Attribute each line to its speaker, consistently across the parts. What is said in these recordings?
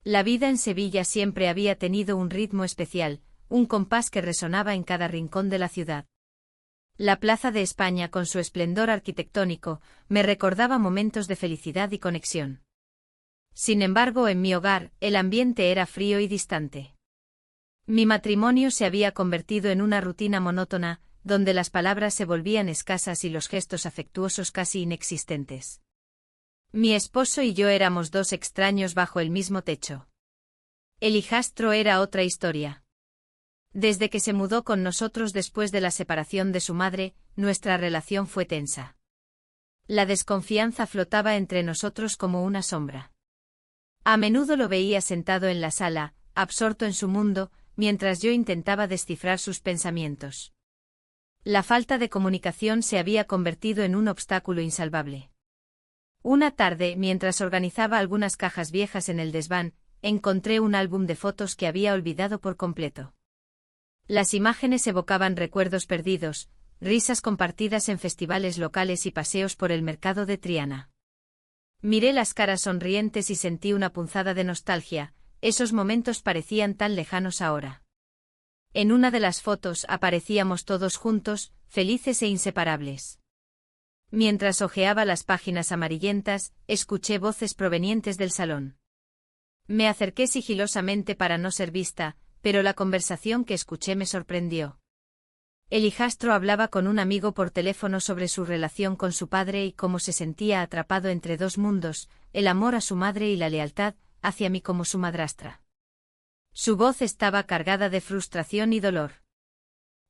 Speaker 1: La vida en Sevilla siempre había tenido un ritmo especial, un compás que resonaba en cada rincón de la ciudad. La Plaza de España, con su esplendor arquitectónico, me recordaba momentos de felicidad y conexión. Sin embargo, en mi hogar, el ambiente era frío y distante. Mi matrimonio se había convertido en una rutina monótona, donde las palabras se volvían escasas y los gestos afectuosos casi inexistentes. Mi esposo y yo éramos dos extraños bajo el mismo techo. El hijastro era otra historia. Desde que se mudó con nosotros después de la separación de su madre, nuestra relación fue tensa. La desconfianza flotaba entre nosotros como una sombra. A menudo lo veía sentado en la sala, absorto en su mundo, mientras yo intentaba descifrar sus pensamientos. La falta de comunicación se había convertido en un obstáculo insalvable. Una tarde, mientras organizaba algunas cajas viejas en el desván, encontré un álbum de fotos que había olvidado por completo. Las imágenes evocaban recuerdos perdidos, risas compartidas en festivales locales y paseos por el mercado de Triana. Miré las caras sonrientes y sentí una punzada de nostalgia, esos momentos parecían tan lejanos ahora. En una de las fotos aparecíamos todos juntos, felices e inseparables. Mientras hojeaba las páginas amarillentas, escuché voces provenientes del salón. Me acerqué sigilosamente para no ser vista, pero la conversación que escuché me sorprendió. El hijastro hablaba con un amigo por teléfono sobre su relación con su padre y cómo se sentía atrapado entre dos mundos, el amor a su madre y la lealtad hacia mí como su madrastra. Su voz estaba cargada de frustración y dolor.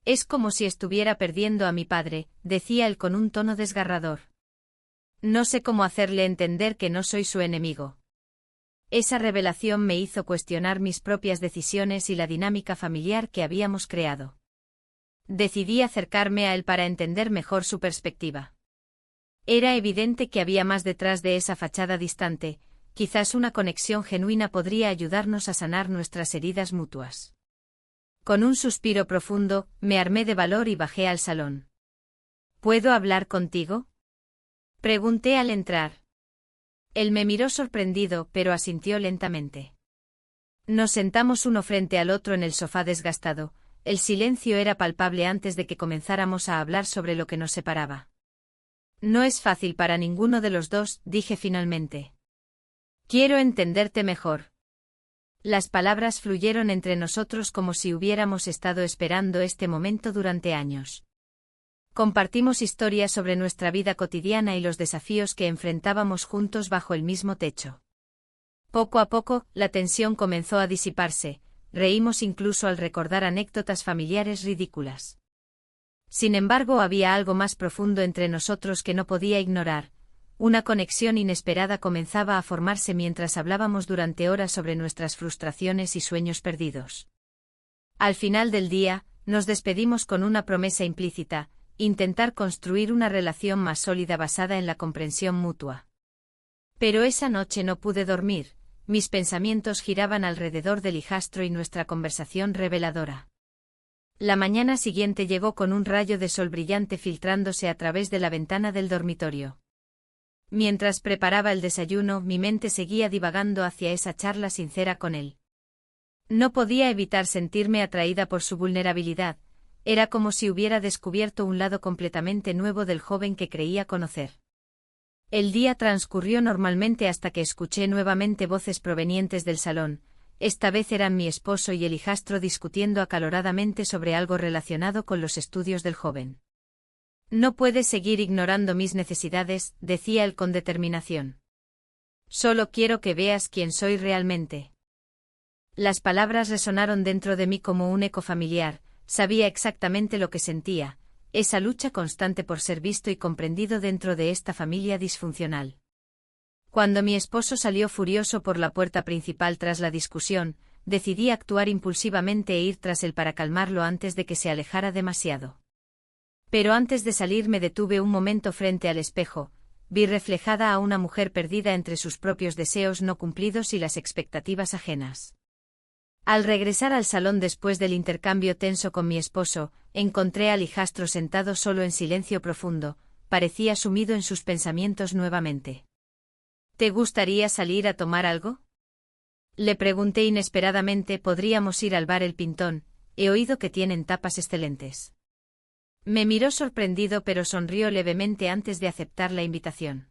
Speaker 1: Es como si estuviera perdiendo a mi padre, decía él con un tono desgarrador. No sé cómo hacerle entender que no soy su enemigo. Esa revelación me hizo cuestionar mis propias decisiones y la dinámica familiar que habíamos creado. Decidí acercarme a él para entender mejor su perspectiva. Era evidente que había más detrás de esa fachada distante, quizás una conexión genuina podría ayudarnos a sanar nuestras heridas mutuas. Con un suspiro profundo, me armé de valor y bajé al salón. ¿Puedo hablar contigo?, pregunté al entrar. Él me miró sorprendido, pero asintió lentamente. Nos sentamos uno frente al otro en el sofá desgastado. El silencio era palpable antes de que comenzáramos a hablar sobre lo que nos separaba. No es fácil para ninguno de los dos, dije finalmente. Quiero entenderte mejor. Las palabras fluyeron entre nosotros como si hubiéramos estado esperando este momento durante años. Compartimos historias sobre nuestra vida cotidiana y los desafíos que enfrentábamos juntos bajo el mismo techo. Poco a poco, la tensión comenzó a disiparse, reímos incluso al recordar anécdotas familiares ridículas. Sin embargo, había algo más profundo entre nosotros que no podía ignorar. Una conexión inesperada comenzaba a formarse mientras hablábamos durante horas sobre nuestras frustraciones y sueños perdidos. Al final del día, nos despedimos con una promesa implícita: intentar construir una relación más sólida basada en la comprensión mutua. Pero esa noche no pude dormir, mis pensamientos giraban alrededor del hijastro y nuestra conversación reveladora. La mañana siguiente llegó con un rayo de sol brillante filtrándose a través de la ventana del dormitorio. Mientras preparaba el desayuno, mi mente seguía divagando hacia esa charla sincera con él. No podía evitar sentirme atraída por su vulnerabilidad. Era como si hubiera descubierto un lado completamente nuevo del joven que creía conocer. El día transcurrió normalmente hasta que escuché nuevamente voces provenientes del salón. Esta vez eran mi esposo y el hijastro discutiendo acaloradamente sobre algo relacionado con los estudios del joven. No puedes seguir ignorando mis necesidades, decía él con determinación. Solo quiero que veas quién soy realmente. Las palabras resonaron dentro de mí como un eco familiar. Sabía exactamente lo que sentía, esa lucha constante por ser visto y comprendido dentro de esta familia disfuncional. Cuando mi esposo salió furioso por la puerta principal tras la discusión, decidí actuar impulsivamente e ir tras él para calmarlo antes de que se alejara demasiado. Pero antes de salir me detuve un momento frente al espejo, vi reflejada a una mujer perdida entre sus propios deseos no cumplidos y las expectativas ajenas. Al regresar al salón después del intercambio tenso con mi esposo, encontré al hijastro sentado solo en silencio profundo, parecía sumido en sus pensamientos nuevamente. ¿Te gustaría salir a tomar algo?, Le pregunté inesperadamente. ¿Podríamos ir al bar El Pintón? He oído que tienen tapas excelentes. Me miró sorprendido pero sonrió levemente antes de aceptar la invitación.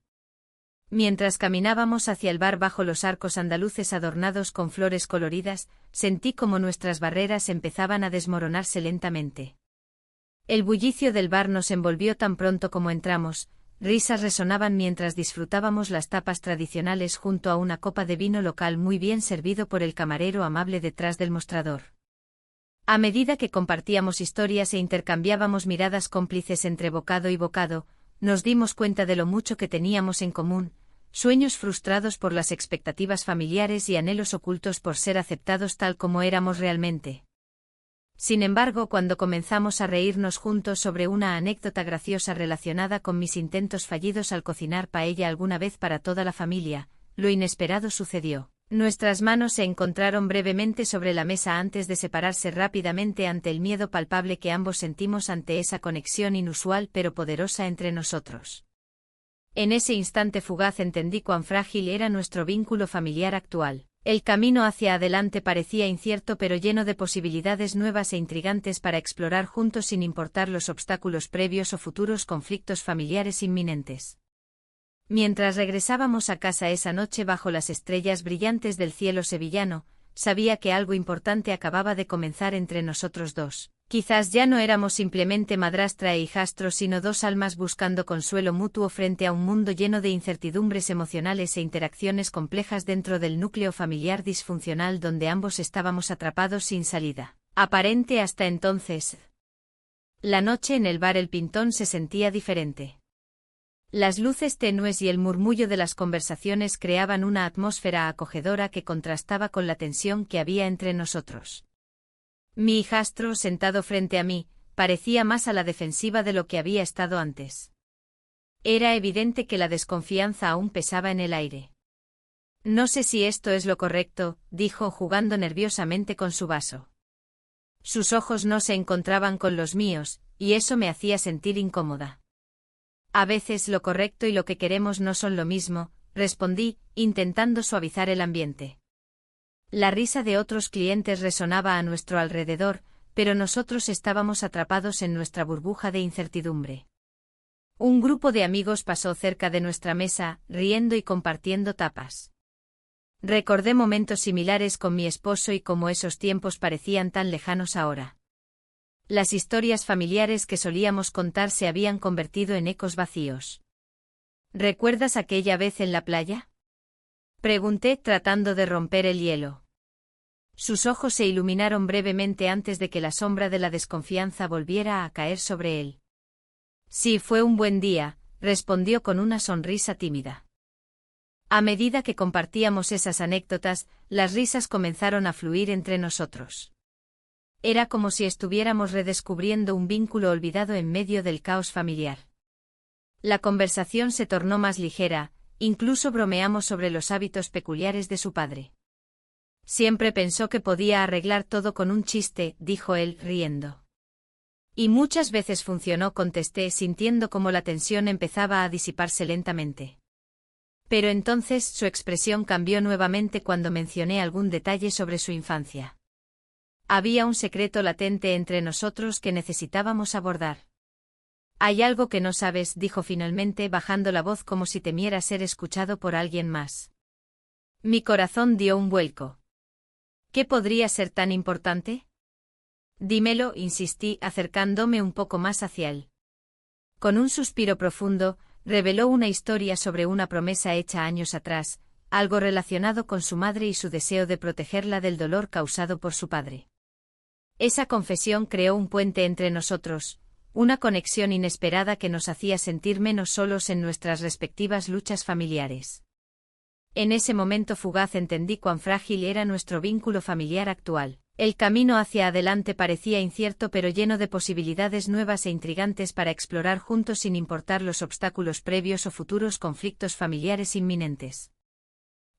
Speaker 1: Mientras caminábamos hacia el bar bajo los arcos andaluces adornados con flores coloridas, sentí como nuestras barreras empezaban a desmoronarse lentamente. El bullicio del bar nos envolvió tan pronto como entramos, risas resonaban mientras disfrutábamos las tapas tradicionales junto a una copa de vino local muy bien servido por el camarero amable detrás del mostrador. A medida que compartíamos historias e intercambiábamos miradas cómplices entre bocado y bocado, nos dimos cuenta de lo mucho que teníamos en común, sueños frustrados por las expectativas familiares y anhelos ocultos por ser aceptados tal como éramos realmente. Sin embargo, cuando comenzamos a reírnos juntos sobre una anécdota graciosa relacionada con mis intentos fallidos al cocinar paella alguna vez para toda la familia, lo inesperado sucedió. Nuestras manos se encontraron brevemente sobre la mesa antes de separarse rápidamente ante el miedo palpable que ambos sentimos ante esa conexión inusual pero poderosa entre nosotros. En ese instante fugaz entendí cuán frágil era nuestro vínculo familiar actual. El camino hacia adelante parecía incierto pero lleno de posibilidades nuevas e intrigantes para explorar juntos sin importar los obstáculos previos o futuros conflictos familiares inminentes. Mientras regresábamos a casa esa noche bajo las estrellas brillantes del cielo sevillano, sabía que algo importante acababa de comenzar entre nosotros dos. Quizás ya no éramos simplemente madrastra e hijastro, sino dos almas buscando consuelo mutuo frente a un mundo lleno de incertidumbres emocionales e interacciones complejas dentro del núcleo familiar disfuncional donde ambos estábamos atrapados sin salida aparente hasta entonces. La noche en el bar El Pintón se sentía diferente. Las luces tenues y el murmullo de las conversaciones creaban una atmósfera acogedora que contrastaba con la tensión que había entre nosotros. Mi hijastro, sentado frente a mí, parecía más a la defensiva de lo que había estado antes. Era evidente que la desconfianza aún pesaba en el aire. No sé si esto es lo correcto, dijo jugando nerviosamente con su vaso. Sus ojos no se encontraban con los míos, y eso me hacía sentir incómoda. A veces lo correcto y lo que queremos no son lo mismo, respondí, intentando suavizar el ambiente. La risa de otros clientes resonaba a nuestro alrededor, pero nosotros estábamos atrapados en nuestra burbuja de incertidumbre. Un grupo de amigos pasó cerca de nuestra mesa, riendo y compartiendo tapas. Recordé momentos similares con mi esposo y cómo esos tiempos parecían tan lejanos ahora. Las historias familiares que solíamos contar se habían convertido en ecos vacíos. ¿Recuerdas aquella vez en la playa? Pregunté tratando de romper el hielo. Sus ojos se iluminaron brevemente antes de que la sombra de la desconfianza volviera a caer sobre él. Sí, fue un buen día, respondió con una sonrisa tímida. A medida que compartíamos esas anécdotas, las risas comenzaron a fluir entre nosotros. Era como si estuviéramos redescubriendo un vínculo olvidado en medio del caos familiar. La conversación se tornó más ligera, incluso bromeamos sobre los hábitos peculiares de su padre. Siempre pensó que podía arreglar todo con un chiste, dijo él, riendo. Y muchas veces funcionó, contesté, sintiendo cómo la tensión empezaba a disiparse lentamente. Pero entonces su expresión cambió nuevamente cuando mencioné algún detalle sobre su infancia. Había un secreto latente entre nosotros que necesitábamos abordar. Hay algo que no sabes, dijo finalmente, bajando la voz como si temiera ser escuchado por alguien más. Mi corazón dio un vuelco. ¿Qué podría ser tan importante? Dímelo, insistí, acercándome un poco más hacia él. Con un suspiro profundo, reveló una historia sobre una promesa hecha años atrás, algo relacionado con su madre y su deseo de protegerla del dolor causado por su padre. Esa confesión creó un puente entre nosotros, una conexión inesperada que nos hacía sentir menos solos en nuestras respectivas luchas familiares. En ese momento fugaz entendí cuán frágil era nuestro vínculo familiar actual. El camino hacia adelante parecía incierto pero lleno de posibilidades nuevas e intrigantes para explorar juntos sin importar los obstáculos previos o futuros conflictos familiares inminentes.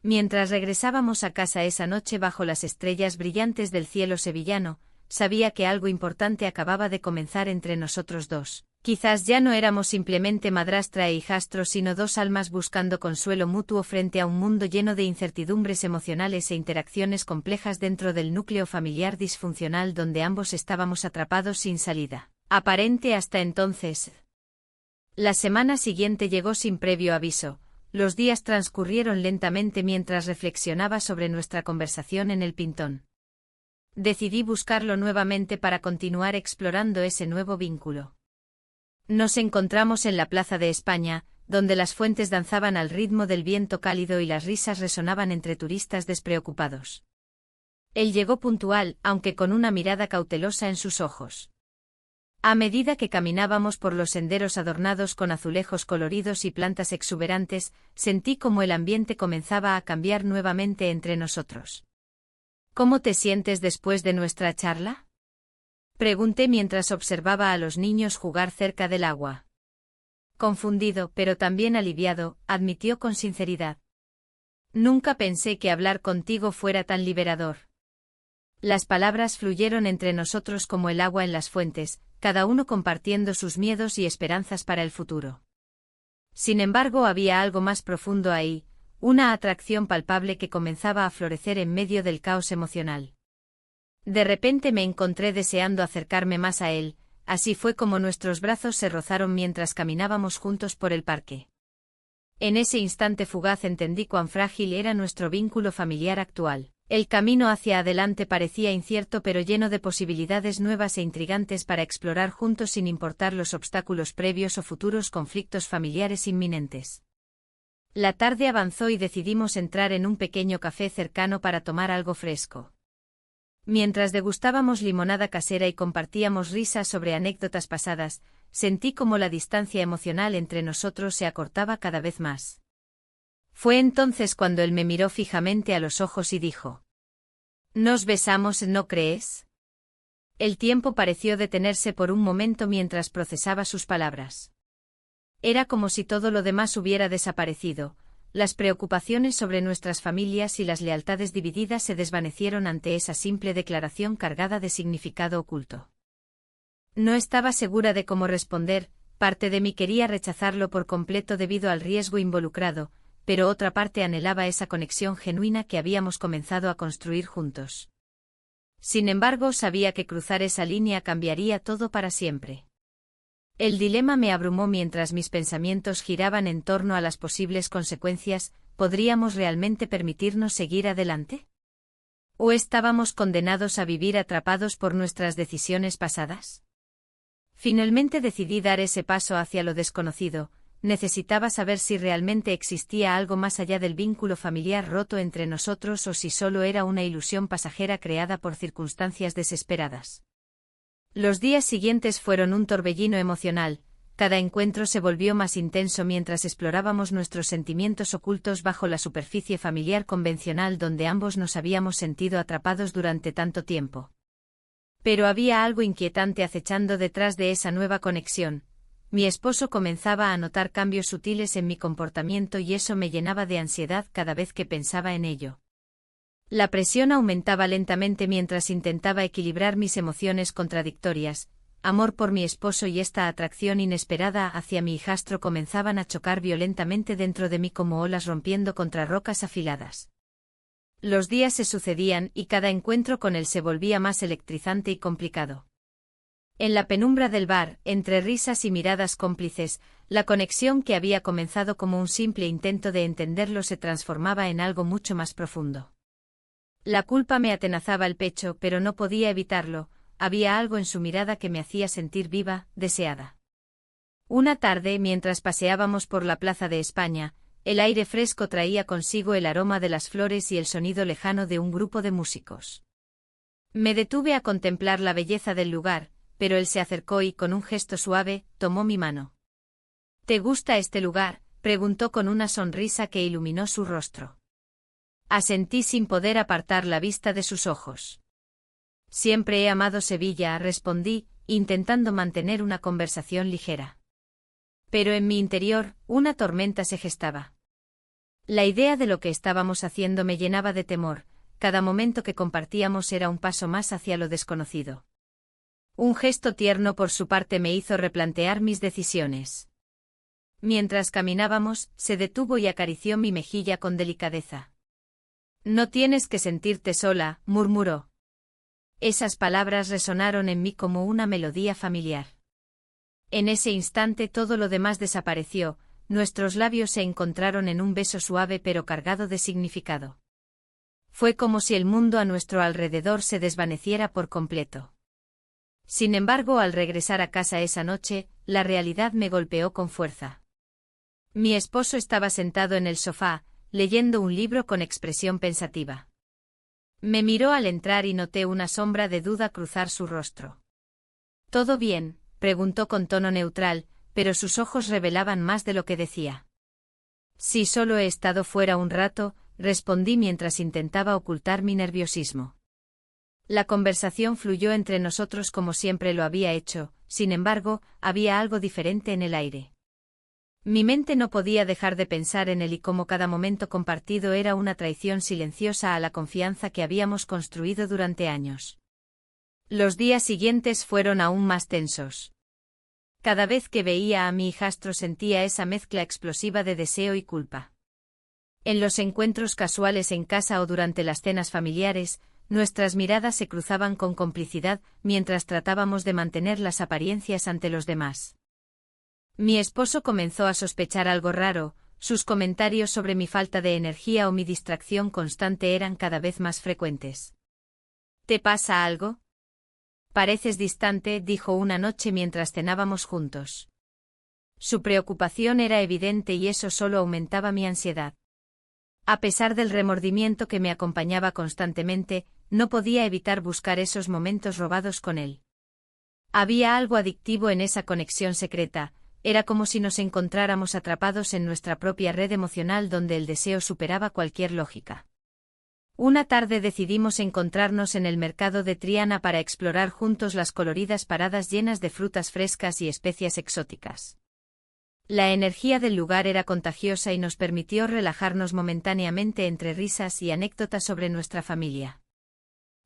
Speaker 1: Mientras regresábamos a casa esa noche bajo las estrellas brillantes del cielo sevillano, sabía que algo importante acababa de comenzar entre nosotros dos. Quizás ya no éramos simplemente madrastra e hijastro, sino dos almas buscando consuelo mutuo frente a un mundo lleno de incertidumbres emocionales e interacciones complejas dentro del núcleo familiar disfuncional donde ambos estábamos atrapados sin salida aparente hasta entonces. La semana siguiente llegó sin previo aviso. Los días transcurrieron lentamente mientras reflexionaba sobre nuestra conversación en el Pintón. Decidí buscarlo nuevamente para continuar explorando ese nuevo vínculo. Nos encontramos en la Plaza de España, donde las fuentes danzaban al ritmo del viento cálido y las risas resonaban entre turistas despreocupados. Él llegó puntual, aunque con una mirada cautelosa en sus ojos. A medida que caminábamos por los senderos adornados con azulejos coloridos y plantas exuberantes, sentí como el ambiente comenzaba a cambiar nuevamente entre nosotros. ¿Cómo te sientes después de nuestra charla?, pregunté mientras observaba a los niños jugar cerca del agua. Confundido, pero también aliviado, admitió con sinceridad. Nunca pensé que hablar contigo fuera tan liberador. Las palabras fluyeron entre nosotros como el agua en las fuentes, cada uno compartiendo sus miedos y esperanzas para el futuro. Sin embargo, había algo más profundo ahí, una atracción palpable que comenzaba a florecer en medio del caos emocional. De repente me encontré deseando acercarme más a él, así fue como nuestros brazos se rozaron mientras caminábamos juntos por el parque. En ese instante fugaz entendí cuán frágil era nuestro vínculo familiar actual. El camino hacia adelante parecía incierto pero lleno de posibilidades nuevas e intrigantes para explorar juntos sin importar los obstáculos previos o futuros conflictos familiares inminentes. La tarde avanzó y decidimos entrar en un pequeño café cercano para tomar algo fresco. Mientras degustábamos limonada casera y compartíamos risas sobre anécdotas pasadas, sentí como la distancia emocional entre nosotros se acortaba cada vez más. Fue entonces cuando él me miró fijamente a los ojos y dijo: «¿Nos besamos, no crees?». El tiempo pareció detenerse por un momento mientras procesaba sus palabras. Era como si todo lo demás hubiera desaparecido, las preocupaciones sobre nuestras familias y las lealtades divididas se desvanecieron ante esa simple declaración cargada de significado oculto. No estaba segura de cómo responder, parte de mí quería rechazarlo por completo debido al riesgo involucrado, pero otra parte anhelaba esa conexión genuina que habíamos comenzado a construir juntos. Sin embargo, sabía que cruzar esa línea cambiaría todo para siempre. El dilema me abrumó mientras mis pensamientos giraban en torno a las posibles consecuencias. ¿Podríamos realmente permitirnos seguir adelante? ¿O estábamos condenados a vivir atrapados por nuestras decisiones pasadas? Finalmente decidí dar ese paso hacia lo desconocido. Necesitaba saber si realmente existía algo más allá del vínculo familiar roto entre nosotros o si solo era una ilusión pasajera creada por circunstancias desesperadas. Los días siguientes fueron un torbellino emocional, cada encuentro se volvió más intenso mientras explorábamos nuestros sentimientos ocultos bajo la superficie familiar convencional donde ambos nos habíamos sentido atrapados durante tanto tiempo. Pero había algo inquietante acechando detrás de esa nueva conexión. Mi esposo comenzaba a notar cambios sutiles en mi comportamiento y eso me llenaba de ansiedad cada vez que pensaba en ello. La presión aumentaba lentamente mientras intentaba equilibrar mis emociones contradictorias. Amor por mi esposo y esta atracción inesperada hacia mi hijastro comenzaban a chocar violentamente dentro de mí como olas rompiendo contra rocas afiladas. Los días se sucedían y cada encuentro con él se volvía más electrizante y complicado. En la penumbra del bar, entre risas y miradas cómplices, la conexión que había comenzado como un simple intento de entenderlo se transformaba en algo mucho más profundo. La culpa me atenazaba el pecho, pero no podía evitarlo, había algo en su mirada que me hacía sentir viva, deseada. Una tarde, mientras paseábamos por la Plaza de España, el aire fresco traía consigo el aroma de las flores y el sonido lejano de un grupo de músicos. Me detuve a contemplar la belleza del lugar, pero él se acercó y, con un gesto suave, tomó mi mano. «¿Te gusta este lugar?», preguntó con una sonrisa que iluminó su rostro. Asentí sin poder apartar la vista de sus ojos. «Siempre he amado Sevilla», respondí, intentando mantener una conversación ligera. Pero en mi interior, una tormenta se gestaba. La idea de lo que estábamos haciendo me llenaba de temor, cada momento que compartíamos era un paso más hacia lo desconocido. Un gesto tierno por su parte me hizo replantear mis decisiones. Mientras caminábamos, se detuvo y acarició mi mejilla con delicadeza. «No tienes que sentirte sola», murmuró. Esas palabras resonaron en mí como una melodía familiar. En ese instante todo lo demás desapareció, nuestros labios se encontraron en un beso suave pero cargado de significado. Fue como si el mundo a nuestro alrededor se desvaneciera por completo. Sin embargo, al regresar a casa esa noche, la realidad me golpeó con fuerza. Mi esposo estaba sentado en el sofá, leyendo un libro con expresión pensativa. Me miró al entrar y noté una sombra de duda cruzar su rostro. «¿Todo bien?», preguntó con tono neutral, pero sus ojos revelaban más de lo que decía. «Sí, solo he estado fuera un rato», respondí mientras intentaba ocultar mi nerviosismo. La conversación fluyó entre nosotros como siempre lo había hecho, sin embargo, había algo diferente en el aire. Mi mente no podía dejar de pensar en él y cómo cada momento compartido era una traición silenciosa a la confianza que habíamos construido durante años. Los días siguientes fueron aún más tensos. Cada vez que veía a mi hijastro sentía esa mezcla explosiva de deseo y culpa. En los encuentros casuales en casa o durante las cenas familiares, nuestras miradas se cruzaban con complicidad mientras tratábamos de mantener las apariencias ante los demás. Mi esposo comenzó a sospechar algo raro, sus comentarios sobre mi falta de energía o mi distracción constante eran cada vez más frecuentes. «¿Te pasa algo? Pareces distante», dijo una noche mientras cenábamos juntos. Su preocupación era evidente y eso solo aumentaba mi ansiedad. A pesar del remordimiento que me acompañaba constantemente, no podía evitar buscar esos momentos robados con él. Había algo adictivo en esa conexión secreta. Era como si nos encontráramos atrapados en nuestra propia red emocional donde el deseo superaba cualquier lógica. Una tarde decidimos encontrarnos en el mercado de Triana para explorar juntos las coloridas paradas llenas de frutas frescas y especias exóticas. La energía del lugar era contagiosa y nos permitió relajarnos momentáneamente entre risas y anécdotas sobre nuestra familia.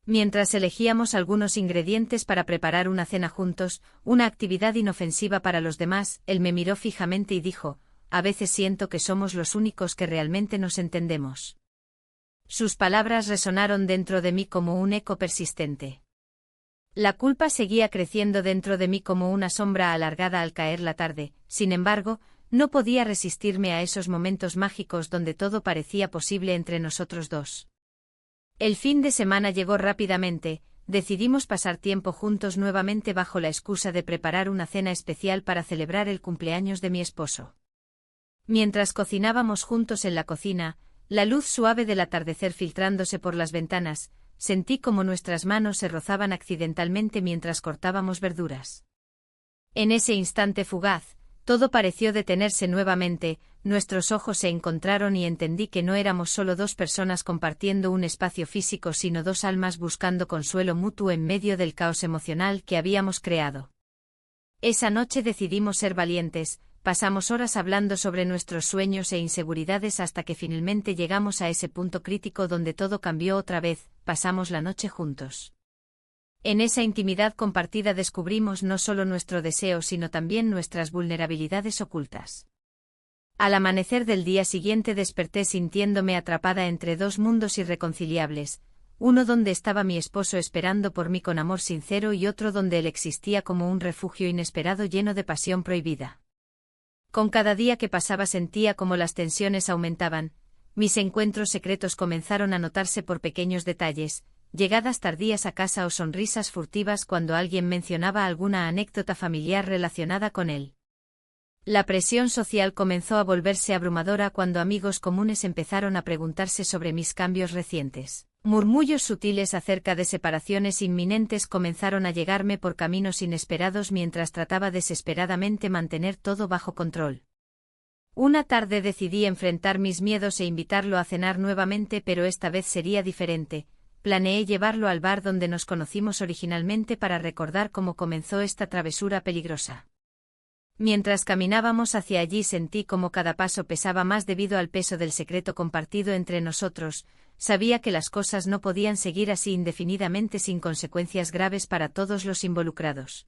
Speaker 1: Mientras elegíamos algunos ingredientes para preparar una cena juntos, una actividad inofensiva para los demás, él me miró fijamente y dijo: «A veces siento que somos los únicos que realmente nos entendemos». Sus palabras resonaron dentro de mí como un eco persistente. La culpa seguía creciendo dentro de mí como una sombra alargada al caer la tarde, sin embargo, no podía resistirme a esos momentos mágicos donde todo parecía posible entre nosotros dos. El fin de semana llegó rápidamente, decidimos pasar tiempo juntos nuevamente bajo la excusa de preparar una cena especial para celebrar el cumpleaños de mi esposo. Mientras cocinábamos juntos en la cocina, la luz suave del atardecer filtrándose por las ventanas, sentí como nuestras manos se rozaban accidentalmente mientras cortábamos verduras. En ese instante fugaz, todo pareció detenerse nuevamente, nuestros ojos se encontraron y entendí que no éramos solo dos personas compartiendo un espacio físico sino dos almas buscando consuelo mutuo en medio del caos emocional que habíamos creado. Esa noche decidimos ser valientes, pasamos horas hablando sobre nuestros sueños e inseguridades hasta que finalmente llegamos a ese punto crítico donde todo cambió otra vez, pasamos la noche juntos. En esa intimidad compartida descubrimos no solo nuestro deseo sino también nuestras vulnerabilidades ocultas. Al amanecer del día siguiente desperté sintiéndome atrapada entre dos mundos irreconciliables, uno donde estaba mi esposo esperando por mí con amor sincero y otro donde él existía como un refugio inesperado lleno de pasión prohibida. Con cada día que pasaba sentía como las tensiones aumentaban, mis encuentros secretos comenzaron a notarse por pequeños detalles, llegadas tardías a casa o sonrisas furtivas cuando alguien mencionaba alguna anécdota familiar relacionada con él. La presión social comenzó a volverse abrumadora cuando amigos comunes empezaron a preguntarse sobre mis cambios recientes. Murmullos sutiles acerca de separaciones inminentes comenzaron a llegarme por caminos inesperados mientras trataba desesperadamente mantener todo bajo control. Una tarde decidí enfrentar mis miedos e invitarlo a cenar nuevamente, pero esta vez sería diferente. Planeé llevarlo al bar donde nos conocimos originalmente para recordar cómo comenzó esta travesura peligrosa. Mientras caminábamos hacia allí sentí como cada paso pesaba más debido al peso del secreto compartido entre nosotros. sabía que las cosas no podían seguir así indefinidamente sin consecuencias graves para todos los involucrados.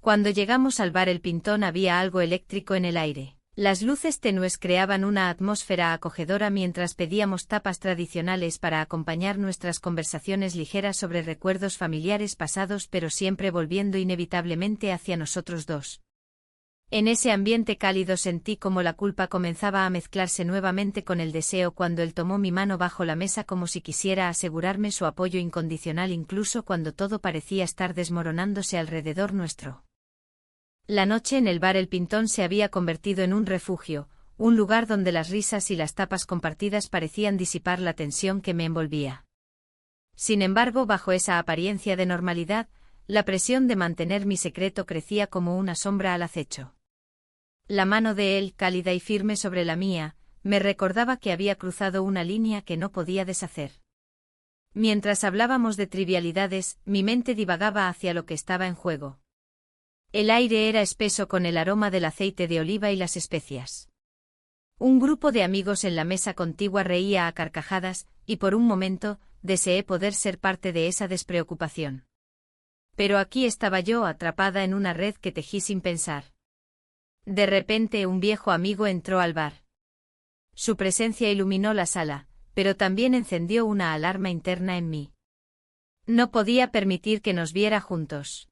Speaker 1: Cuando llegamos al bar El Pintón había algo eléctrico en el aire. Las luces tenues creaban una atmósfera acogedora mientras pedíamos tapas tradicionales para acompañar nuestras conversaciones ligeras sobre recuerdos familiares pasados, pero siempre volviendo inevitablemente hacia nosotros dos. En ese ambiente cálido sentí como la culpa comenzaba a mezclarse nuevamente con el deseo cuando él tomó mi mano bajo la mesa como si quisiera asegurarme su apoyo incondicional incluso cuando todo parecía estar desmoronándose alrededor nuestro. La noche en el bar El Pintón se había convertido en un refugio, un lugar donde las risas y las tapas compartidas parecían disipar la tensión que me envolvía. Sin embargo, bajo esa apariencia de normalidad, la presión de mantener mi secreto crecía como una sombra al acecho. La mano de él, cálida y firme sobre la mía, me recordaba que había cruzado una línea que no podía deshacer. Mientras hablábamos de trivialidades, mi mente divagaba hacia lo que estaba en juego. El aire era espeso con el aroma del aceite de oliva y las especias. Un grupo de amigos en la mesa contigua reía a carcajadas, y por un momento, deseé poder ser parte de esa despreocupación. Pero aquí estaba yo atrapada en una red que tejí sin pensar. De repente un viejo amigo entró al bar. Su presencia iluminó la sala, pero también encendió una alarma interna en mí. No podía permitir que nos viera juntos.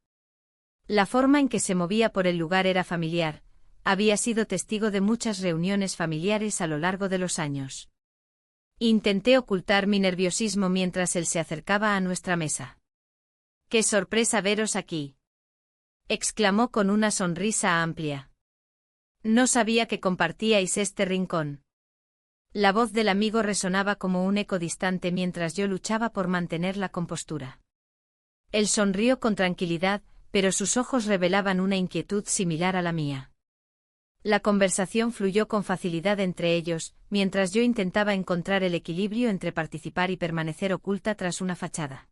Speaker 1: La forma en que se movía por el lugar era familiar, había sido testigo de muchas reuniones familiares a lo largo de los años. Intenté ocultar mi nerviosismo mientras él se acercaba a nuestra mesa. ¡Qué sorpresa veros aquí!, exclamó con una sonrisa amplia. No sabía que compartíais este rincón. La voz del amigo resonaba como un eco distante mientras yo luchaba por mantener la compostura. Él sonrió con tranquilidad, pero sus ojos revelaban una inquietud similar a la mía. La conversación fluyó con facilidad entre ellos, mientras yo intentaba encontrar el equilibrio entre participar y permanecer oculta tras una fachada.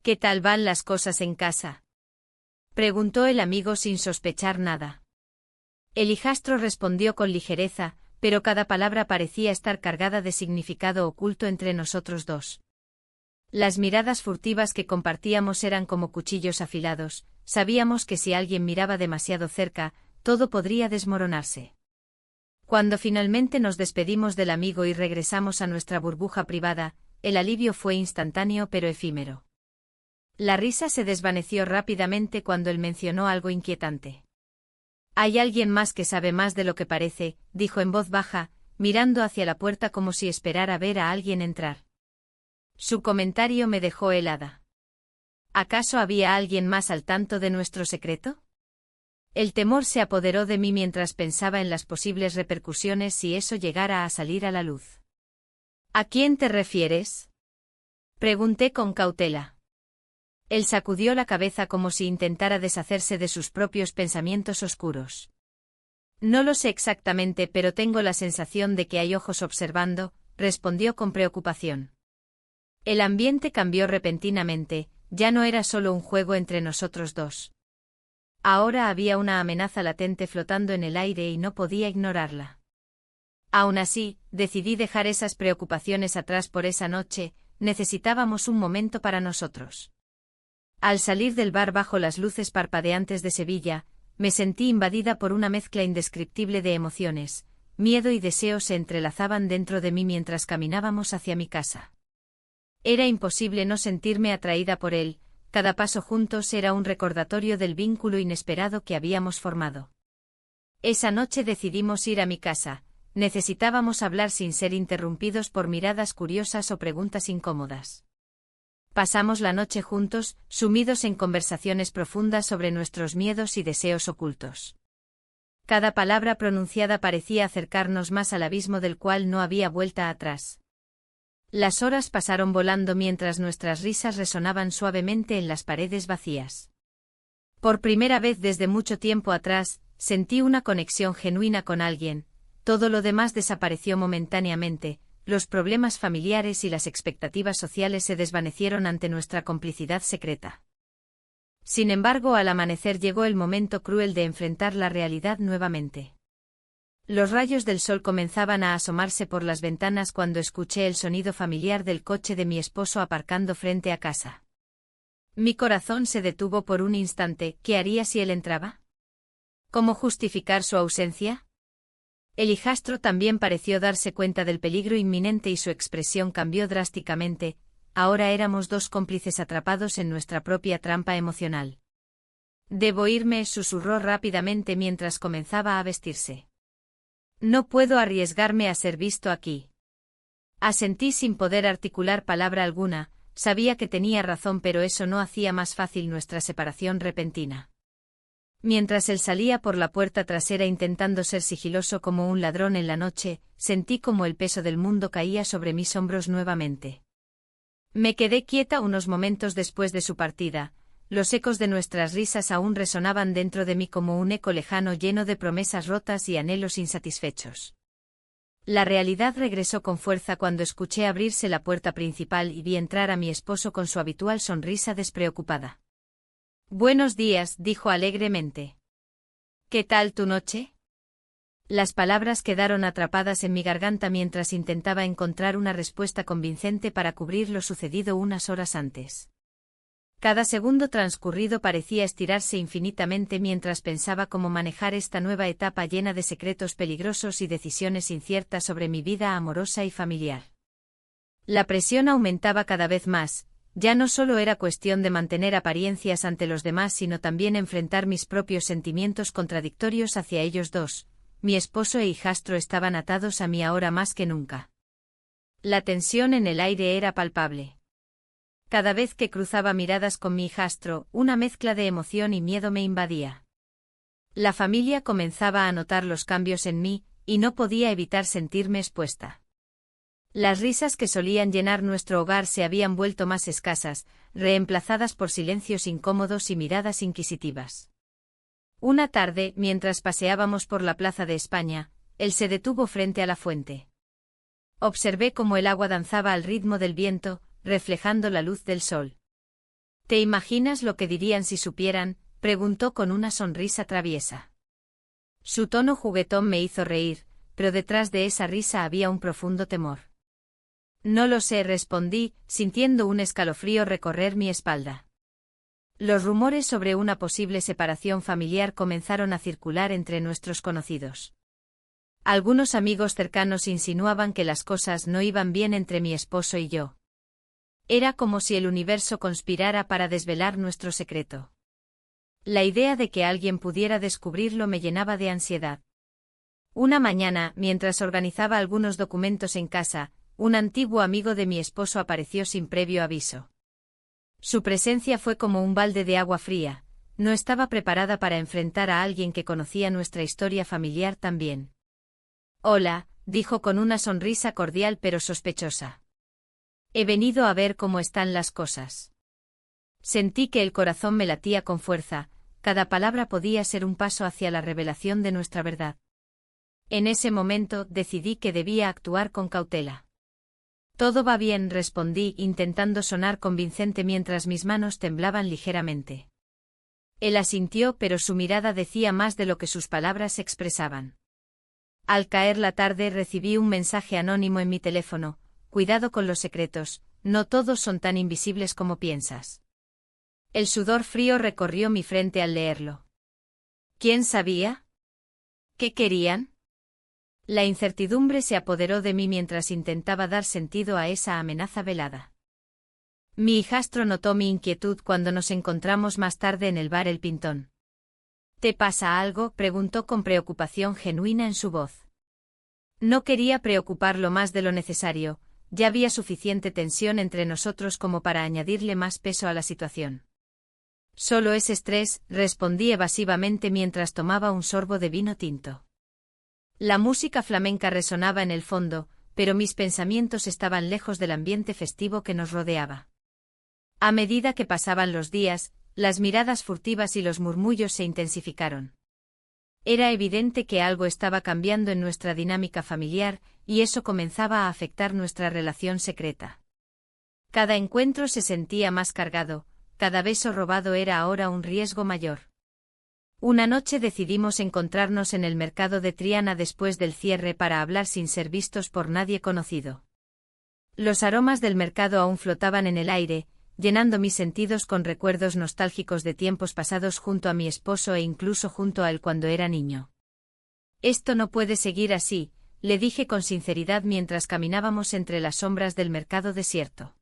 Speaker 1: ¿Qué tal van las cosas en casa?, preguntó el amigo sin sospechar nada. El hijastro respondió con ligereza, pero cada palabra parecía estar cargada de significado oculto entre nosotros dos. Las miradas furtivas que compartíamos eran como cuchillos afilados, sabíamos que si alguien miraba demasiado cerca, todo podría desmoronarse. Cuando finalmente nos despedimos del amigo y regresamos a nuestra burbuja privada, el alivio fue instantáneo pero efímero. La risa se desvaneció rápidamente cuando él mencionó algo inquietante. «Hay alguien más que sabe más de lo que parece», dijo en voz baja, mirando hacia la puerta como si esperara ver a alguien entrar. Su comentario me dejó helada. ¿Acaso había alguien más al tanto de nuestro secreto? El temor se apoderó de mí mientras pensaba en las posibles repercusiones si eso llegara a salir a la luz. ¿A quién te refieres?, pregunté con cautela. Él sacudió la cabeza como si intentara deshacerse de sus propios pensamientos oscuros. No lo sé exactamente, pero tengo la sensación de que hay ojos observando, respondió con preocupación. El ambiente cambió repentinamente, ya no era solo un juego entre nosotros dos. Ahora había una amenaza latente flotando en el aire y no podía ignorarla. Aún así, decidí dejar esas preocupaciones atrás por esa noche, necesitábamos un momento para nosotros. Al salir del bar bajo las luces parpadeantes de Sevilla, me sentí invadida por una mezcla indescriptible de emociones, miedo y deseo se entrelazaban dentro de mí mientras caminábamos hacia mi casa. Era imposible no sentirme atraída por él, cada paso juntos era un recordatorio del vínculo inesperado que habíamos formado. Esa noche decidimos ir a mi casa, necesitábamos hablar sin ser interrumpidos por miradas curiosas o preguntas incómodas. Pasamos la noche juntos, sumidos en conversaciones profundas sobre nuestros miedos y deseos ocultos. Cada palabra pronunciada parecía acercarnos más al abismo del cual no había vuelta atrás. Las horas pasaron volando mientras nuestras risas resonaban suavemente en las paredes vacías. Por primera vez desde mucho tiempo atrás, sentí una conexión genuina con alguien, todo lo demás desapareció momentáneamente, los problemas familiares y las expectativas sociales se desvanecieron ante nuestra complicidad secreta. Sin embargo, al amanecer llegó el momento cruel de enfrentar la realidad nuevamente. Los rayos del sol comenzaban a asomarse por las ventanas cuando escuché el sonido familiar del coche de mi esposo aparcando frente a casa. Mi corazón se detuvo por un instante. ¿Qué haría si él entraba? ¿Cómo justificar su ausencia? El hijastro también pareció darse cuenta del peligro inminente y su expresión cambió drásticamente. Ahora éramos dos cómplices atrapados en nuestra propia trampa emocional. Debo irme, susurró rápidamente mientras comenzaba a vestirse. No puedo arriesgarme a ser visto aquí. Asentí sin poder articular palabra alguna, sabía que tenía razón, pero eso no hacía más fácil nuestra separación repentina. Mientras él salía por la puerta trasera intentando ser sigiloso como un ladrón en la noche, sentí como el peso del mundo caía sobre mis hombros nuevamente. Me quedé quieta unos momentos después de su partida. Los ecos de nuestras risas aún resonaban dentro de mí como un eco lejano lleno de promesas rotas y anhelos insatisfechos. La realidad regresó con fuerza cuando escuché abrirse la puerta principal y vi entrar a mi esposo con su habitual sonrisa despreocupada. «Buenos días», dijo alegremente. «¿Qué tal tu noche?» Las palabras quedaron atrapadas en mi garganta mientras intentaba encontrar una respuesta convincente para cubrir lo sucedido unas horas antes. Cada segundo transcurrido parecía estirarse infinitamente mientras pensaba cómo manejar esta nueva etapa llena de secretos peligrosos y decisiones inciertas sobre mi vida amorosa y familiar. La presión aumentaba cada vez más. Ya no solo era cuestión de mantener apariencias ante los demás, sino también enfrentar mis propios sentimientos contradictorios hacia ellos dos. Mi esposo e hijastro estaban atados a mí ahora más que nunca. La tensión en el aire era palpable. Cada vez que cruzaba miradas con mi hijastro, una mezcla de emoción y miedo me invadía. La familia comenzaba a notar los cambios en mí, y no podía evitar sentirme expuesta. Las risas que solían llenar nuestro hogar se habían vuelto más escasas, reemplazadas por silencios incómodos y miradas inquisitivas. Una tarde, mientras paseábamos por la Plaza de España, él se detuvo frente a la fuente. Observé cómo el agua danzaba al ritmo del viento, reflejando la luz del sol. ¿Te imaginas lo que dirían si supieran?, preguntó con una sonrisa traviesa. Su tono juguetón me hizo reír, pero detrás de esa risa había un profundo temor. No lo sé, respondí, sintiendo un escalofrío recorrer mi espalda. Los rumores sobre una posible separación familiar comenzaron a circular entre nuestros conocidos. Algunos amigos cercanos insinuaban que las cosas no iban bien entre mi esposo y yo. Era como si el universo conspirara para desvelar nuestro secreto. La idea de que alguien pudiera descubrirlo me llenaba de ansiedad. Una mañana, mientras organizaba algunos documentos en casa, un antiguo amigo de mi esposo apareció sin previo aviso. Su presencia fue como un balde de agua fría. No estaba preparada para enfrentar a alguien que conocía nuestra historia familiar tan bien. «Hola», dijo con una sonrisa cordial pero sospechosa. «He venido a ver cómo están las cosas». Sentí que el corazón me latía con fuerza, cada palabra podía ser un paso hacia la revelación de nuestra verdad. En ese momento decidí que debía actuar con cautela. «Todo va bien», respondí, intentando sonar convincente mientras mis manos temblaban ligeramente. Él asintió, pero su mirada decía más de lo que sus palabras expresaban. Al caer la tarde recibí un mensaje anónimo en mi teléfono: «Cuidado con los secretos, no todos son tan invisibles como piensas». El sudor frío recorrió mi frente al leerlo. ¿Quién sabía? ¿Qué querían? La incertidumbre se apoderó de mí mientras intentaba dar sentido a esa amenaza velada. Mi hijastro notó mi inquietud cuando nos encontramos más tarde en el bar El Pintón. «¿Te pasa algo?», preguntó con preocupación genuina en su voz. No quería preocuparlo más de lo necesario, ya había suficiente tensión entre nosotros como para añadirle más peso a la situación. «Solo es estrés», respondí evasivamente mientras tomaba un sorbo de vino tinto. La música flamenca resonaba en el fondo, pero mis pensamientos estaban lejos del ambiente festivo que nos rodeaba. A medida que pasaban los días, las miradas furtivas y los murmullos se intensificaron. Era evidente que algo estaba cambiando en nuestra dinámica familiar, y eso comenzaba a afectar nuestra relación secreta. Cada encuentro se sentía más cargado, cada beso robado era ahora un riesgo mayor. Una noche decidimos encontrarnos en el mercado de Triana después del cierre para hablar sin ser vistos por nadie conocido. Los aromas del mercado aún flotaban en el aire, llenando mis sentidos con recuerdos nostálgicos de tiempos pasados junto a mi esposo e incluso junto a él cuando era niño. Esto no puede seguir así, le dije con sinceridad mientras caminábamos entre las sombras del mercado desierto.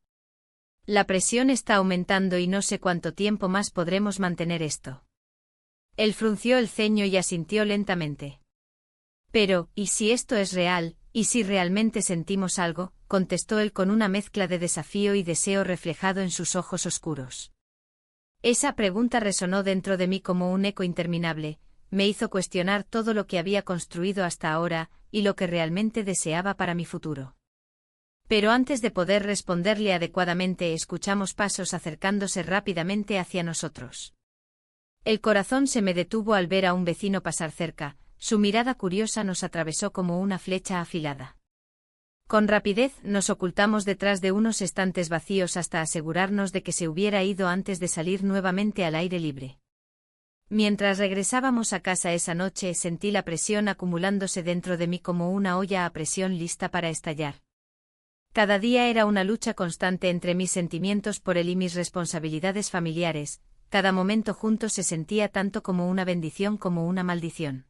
Speaker 1: La presión está aumentando y no sé cuánto tiempo más podremos mantener esto. Él frunció el ceño y asintió lentamente. Pero, ¿y si esto es real, y si realmente sentimos algo?, contestó él con una mezcla de desafío y deseo reflejado en sus ojos oscuros. Esa pregunta resonó dentro de mí como un eco interminable, me hizo cuestionar todo lo que había construido hasta ahora, y lo que realmente deseaba para mi futuro. Pero antes de poder responderle adecuadamente escuchamos pasos acercándose rápidamente hacia nosotros. El corazón se me detuvo al ver a un vecino pasar cerca, su mirada curiosa nos atravesó como una flecha afilada. Con rapidez nos ocultamos detrás de unos estantes vacíos hasta asegurarnos de que se hubiera ido antes de salir nuevamente al aire libre. Mientras regresábamos a casa esa noche sentí la presión acumulándose dentro de mí como una olla a presión lista para estallar. Cada día era una lucha constante entre mis sentimientos por él y mis responsabilidades familiares, cada momento juntos se sentía tanto como una bendición como una maldición.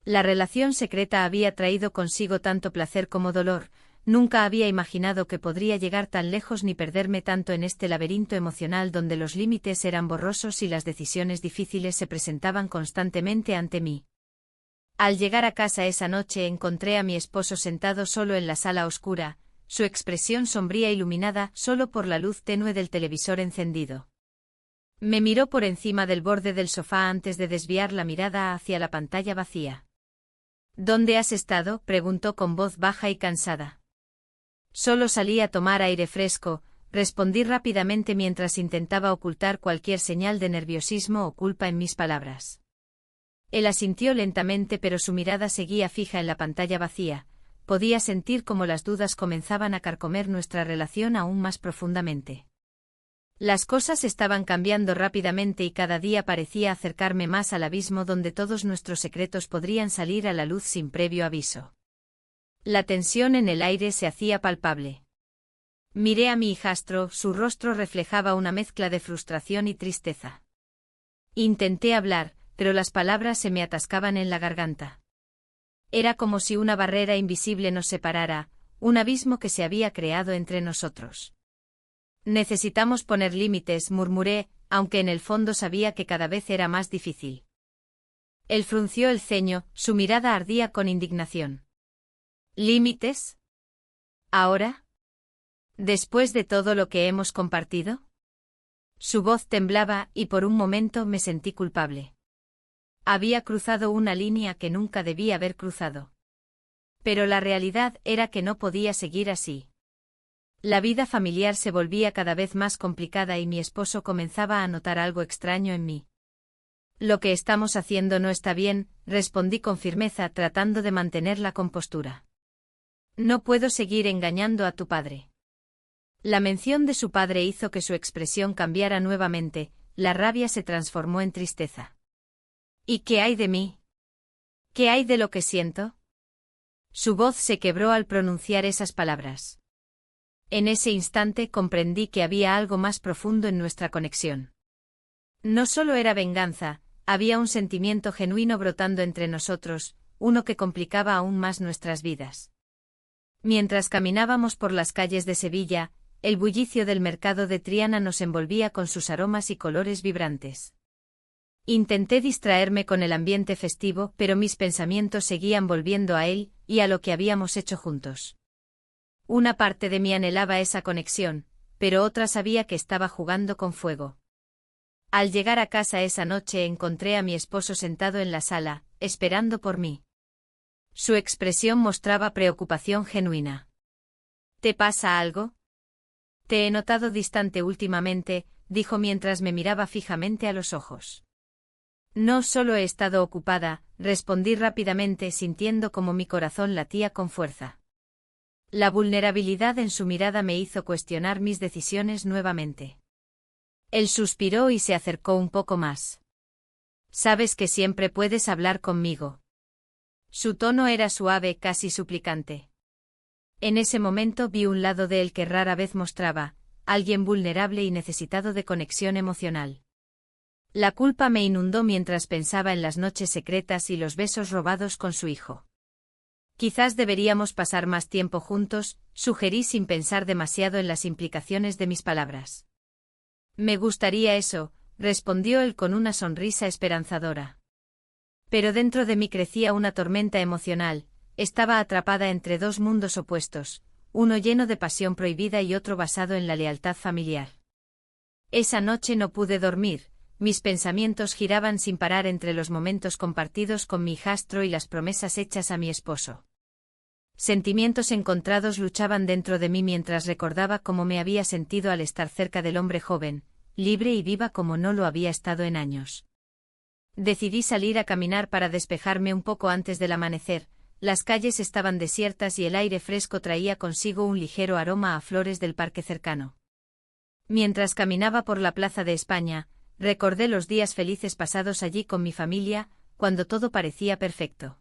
Speaker 1: La relación secreta había traído consigo tanto placer como dolor, nunca había imaginado que podría llegar tan lejos ni perderme tanto en este laberinto emocional donde los límites eran borrosos y las decisiones difíciles se presentaban constantemente ante mí. Al llegar a casa esa noche encontré a mi esposo sentado solo en la sala oscura, su expresión sombría iluminada solo por la luz tenue del televisor encendido. Me miró por encima del borde del sofá antes de desviar la mirada hacia la pantalla vacía. ¿Dónde has estado?, preguntó con voz baja y cansada. Solo salí a tomar aire fresco, respondí rápidamente mientras intentaba ocultar cualquier señal de nerviosismo o culpa en mis palabras. Él asintió lentamente pero su mirada seguía fija en la pantalla vacía, podía sentir cómo las dudas comenzaban a carcomer nuestra relación aún más profundamente. Las cosas estaban cambiando rápidamente y cada día parecía acercarme más al abismo donde todos nuestros secretos podrían salir a la luz sin previo aviso. La tensión en el aire se hacía palpable. Miré a mi hijastro, su rostro reflejaba una mezcla de frustración y tristeza. Intenté hablar, pero las palabras se me atascaban en la garganta. Era como si una barrera invisible nos separara, un abismo que se había creado entre nosotros. Necesitamos poner límites, murmuré, aunque en el fondo sabía que cada vez era más difícil. Él frunció el ceño, su mirada ardía con indignación. ¿Límites? ¿Ahora? ¿Después de todo lo que hemos compartido? Su voz temblaba y por un momento me sentí culpable. Había cruzado una línea que nunca debía haber cruzado. Pero la realidad era que no podía seguir así. La vida familiar se volvía cada vez más complicada y mi esposo comenzaba a notar algo extraño en mí. Lo que estamos haciendo no está bien, respondí con firmeza tratando de mantener la compostura. No puedo seguir engañando a tu padre. La mención de su padre hizo que su expresión cambiara nuevamente, la rabia se transformó en tristeza. ¿Y qué hay de mí? ¿Qué hay de lo que siento? Su voz se quebró al pronunciar esas palabras. En ese instante comprendí que había algo más profundo en nuestra conexión. No solo era venganza, había un sentimiento genuino brotando entre nosotros, uno que complicaba aún más nuestras vidas. Mientras caminábamos por las calles de Sevilla, el bullicio del mercado de Triana nos envolvía con sus aromas y colores vibrantes. Intenté distraerme con el ambiente festivo, pero mis pensamientos seguían volviendo a él y a lo que habíamos hecho juntos. Una parte de mí anhelaba esa conexión, pero otra sabía que estaba jugando con fuego. Al llegar a casa esa noche encontré a mi esposo sentado en la sala, esperando por mí. Su expresión mostraba preocupación genuina. ¿Te pasa algo? Te he notado distante últimamente, dijo mientras me miraba fijamente a los ojos. No solo he estado ocupada, respondí rápidamente sintiendo como mi corazón latía con fuerza. La vulnerabilidad en su mirada me hizo cuestionar mis decisiones nuevamente. Él suspiró y se acercó un poco más. Sabes que siempre puedes hablar conmigo. Su tono era suave, casi suplicante. En ese momento vi un lado de él que rara vez mostraba, alguien vulnerable y necesitado de conexión emocional. La culpa me inundó mientras pensaba en las noches secretas y los besos robados con su hijo. Quizás deberíamos pasar más tiempo juntos, sugerí sin pensar demasiado en las implicaciones de mis palabras. Me gustaría eso, respondió él con una sonrisa esperanzadora. Pero dentro de mí crecía una tormenta emocional, estaba atrapada entre dos mundos opuestos, uno lleno de pasión prohibida y otro basado en la lealtad familiar. Esa noche no pude dormir, mis pensamientos giraban sin parar entre los momentos compartidos con mi hijastro y las promesas hechas a mi esposo. Sentimientos encontrados luchaban dentro de mí mientras recordaba cómo me había sentido al estar cerca del hombre joven, libre y viva como no lo había estado en años. Decidí salir a caminar para despejarme un poco antes del amanecer. Las calles estaban desiertas y el aire fresco traía consigo un ligero aroma a flores del parque cercano. Mientras caminaba por la Plaza de España, recordé los días felices pasados allí con mi familia, cuando todo parecía perfecto.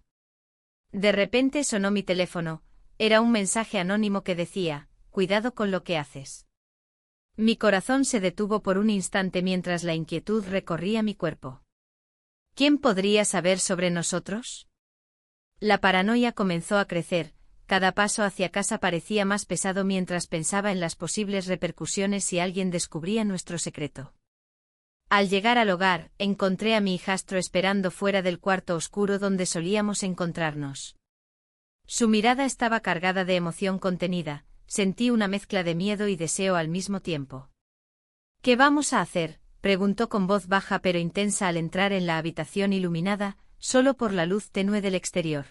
Speaker 1: De repente sonó mi teléfono, era un mensaje anónimo que decía, «Cuidado con lo que haces». Mi corazón se detuvo por un instante mientras la inquietud recorría mi cuerpo. ¿Quién podría saber sobre nosotros? La paranoia comenzó a crecer, cada paso hacia casa parecía más pesado mientras pensaba en las posibles repercusiones si alguien descubría nuestro secreto. Al llegar al hogar, encontré a mi hijastro esperando fuera del cuarto oscuro donde solíamos encontrarnos. Su mirada estaba cargada de emoción contenida, sentí una mezcla de miedo y deseo al mismo tiempo. ¿Qué vamos a hacer?, preguntó con voz baja pero intensa al entrar en la habitación iluminada, solo por la luz tenue del exterior.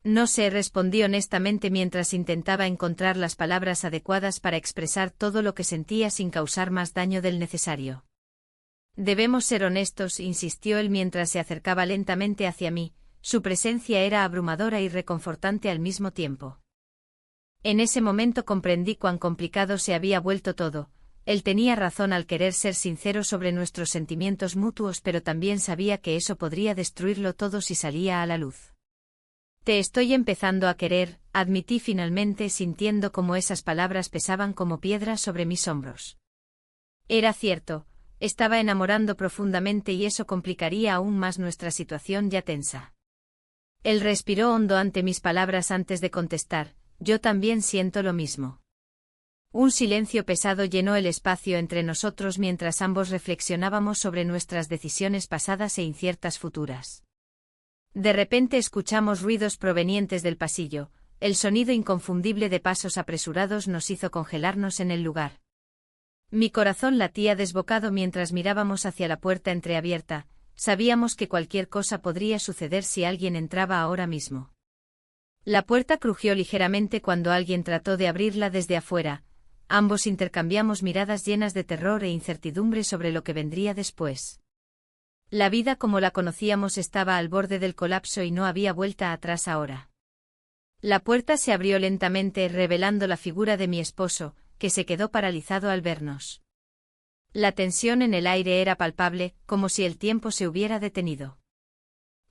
Speaker 1: No sé, respondí honestamente mientras intentaba encontrar las palabras adecuadas para expresar todo lo que sentía sin causar más daño del necesario. Debemos ser honestos, insistió él mientras se acercaba lentamente hacia mí, su presencia era abrumadora y reconfortante al mismo tiempo. En ese momento comprendí cuán complicado se había vuelto todo. Él tenía razón al querer ser sincero sobre nuestros sentimientos mutuos, pero también sabía que eso podría destruirlo todo si salía a la luz. Te estoy empezando a querer, admití finalmente sintiendo cómo esas palabras pesaban como piedras sobre mis hombros. Era cierto, estaba enamorando profundamente y eso complicaría aún más nuestra situación ya tensa. Él respiró hondo ante mis palabras antes de contestar, yo también siento lo mismo. Un silencio pesado llenó el espacio entre nosotros mientras ambos reflexionábamos sobre nuestras decisiones pasadas e inciertas futuras. De repente escuchamos ruidos provenientes del pasillo, el sonido inconfundible de pasos apresurados nos hizo congelarnos en el lugar. Mi corazón latía desbocado mientras mirábamos hacia la puerta entreabierta, sabíamos que cualquier cosa podría suceder si alguien entraba ahora mismo. La puerta crujió ligeramente cuando alguien trató de abrirla desde afuera. Ambos intercambiamos miradas llenas de terror e incertidumbre sobre lo que vendría después. La vida como la conocíamos estaba al borde del colapso y no había vuelta atrás ahora. La puerta se abrió lentamente revelando la figura de mi esposo, que se quedó paralizado al vernos. La tensión en el aire era palpable, como si el tiempo se hubiera detenido.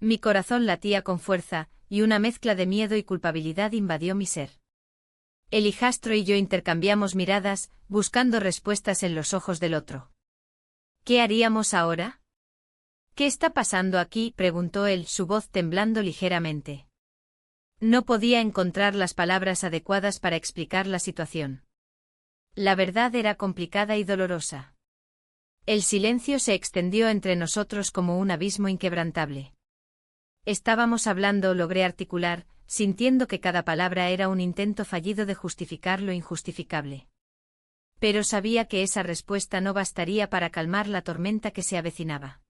Speaker 1: Mi corazón latía con fuerza, y una mezcla de miedo y culpabilidad invadió mi ser. El hijastro y yo intercambiamos miradas, buscando respuestas en los ojos del otro. ¿Qué haríamos ahora? ¿Qué está pasando aquí?, preguntó él, su voz temblando ligeramente. No podía encontrar las palabras adecuadas para explicar la situación. La verdad era complicada y dolorosa. El silencio se extendió entre nosotros como un abismo inquebrantable. Estábamos hablando, logré articular, sintiendo que cada palabra era un intento fallido de justificar lo injustificable. Pero sabía que esa respuesta no bastaría para calmar la tormenta que se avecinaba.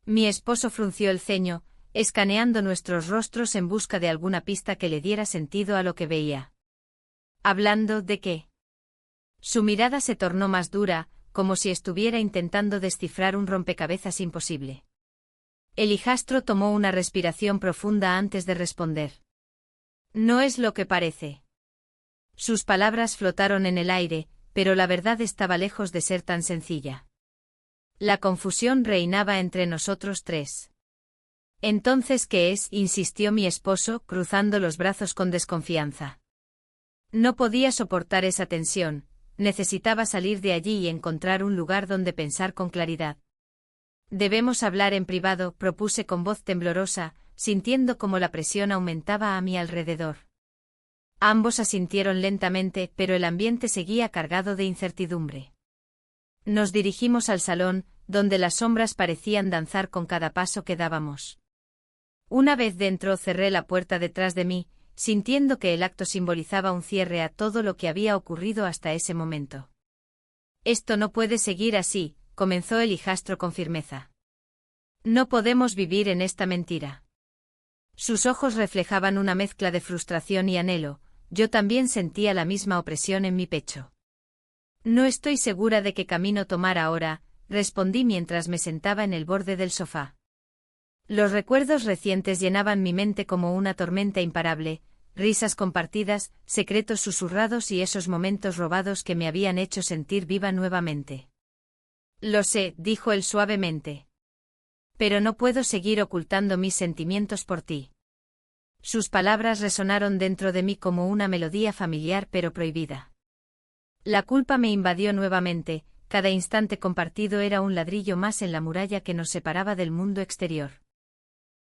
Speaker 1: Mi esposo frunció el ceño, escaneando nuestros rostros en busca de alguna pista que le diera sentido a lo que veía. ¿Hablando de qué? Su mirada se tornó más dura, como si estuviera intentando descifrar un rompecabezas imposible. El hijastro tomó una respiración profunda antes de responder. No es lo que parece. Sus palabras flotaron en el aire, pero la verdad estaba lejos de ser tan sencilla. La confusión reinaba entre nosotros tres. «¿Entonces qué es?», insistió mi esposo, cruzando los brazos con desconfianza. No podía soportar esa tensión, necesitaba salir de allí y encontrar un lugar donde pensar con claridad. «Debemos hablar en privado», propuse con voz temblorosa, sintiendo cómo la presión aumentaba a mi alrededor. Ambos asintieron lentamente, pero el ambiente seguía cargado de incertidumbre. Nos dirigimos al salón, donde las sombras parecían danzar con cada paso que dábamos. Una vez dentro cerré la puerta detrás de mí, sintiendo que el acto simbolizaba un cierre a todo lo que había ocurrido hasta ese momento. «Esto no puede seguir así», comenzó el hijastro con firmeza. «No podemos vivir en esta mentira». Sus ojos reflejaban una mezcla de frustración y anhelo, yo también sentía la misma opresión en mi pecho. «No estoy segura de qué camino tomar ahora», respondí mientras me sentaba en el borde del sofá. Los recuerdos recientes llenaban mi mente como una tormenta imparable, risas compartidas, secretos susurrados y esos momentos robados que me habían hecho sentir viva nuevamente. «Lo sé», dijo él suavemente. «Pero no puedo seguir ocultando mis sentimientos por ti». Sus palabras resonaron dentro de mí como una melodía familiar pero prohibida. La culpa me invadió nuevamente, cada instante compartido era un ladrillo más en la muralla que nos separaba del mundo exterior.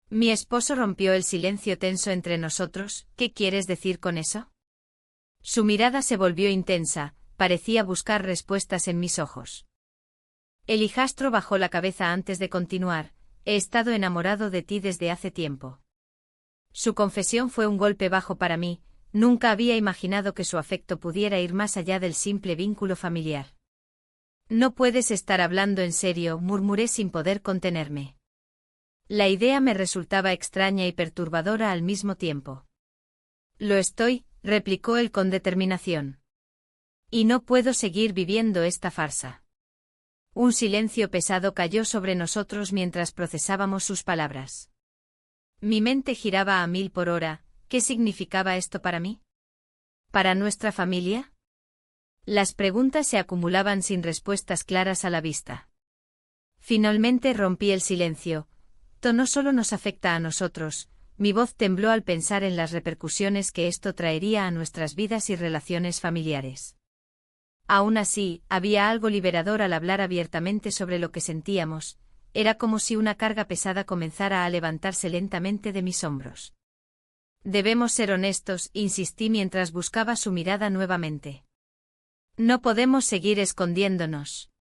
Speaker 1: Mi esposo rompió el silencio tenso entre nosotros. «¿Qué quieres decir con eso?». Su mirada se volvió intensa, parecía buscar respuestas en mis ojos. El hijastro bajó la cabeza antes de continuar: «He estado enamorado de ti desde hace tiempo». Su confesión fue un golpe bajo para mí, nunca había imaginado que su afecto pudiera ir más allá del simple vínculo familiar. «No puedes estar hablando en serio», murmuré sin poder contenerme. La idea me resultaba extraña y perturbadora al mismo tiempo. «Lo estoy», replicó él con determinación. «Y no puedo seguir viviendo esta farsa». Un silencio pesado cayó sobre nosotros mientras procesábamos sus palabras. Mi mente giraba a 1000 por hora. ¿Qué significaba esto para mí? ¿Para nuestra familia? Las preguntas se acumulaban sin respuestas claras a la vista. Finalmente rompí el silencio. «Esto no solo nos afecta a nosotros», mi voz tembló al pensar en las repercusiones que esto traería a nuestras vidas y relaciones familiares. Aún así, había algo liberador al hablar abiertamente sobre lo que sentíamos, era como si una carga pesada comenzara a levantarse lentamente de mis hombros. «Debemos ser honestos», insistí mientras buscaba su mirada nuevamente. «No podemos seguir escondiéndonos».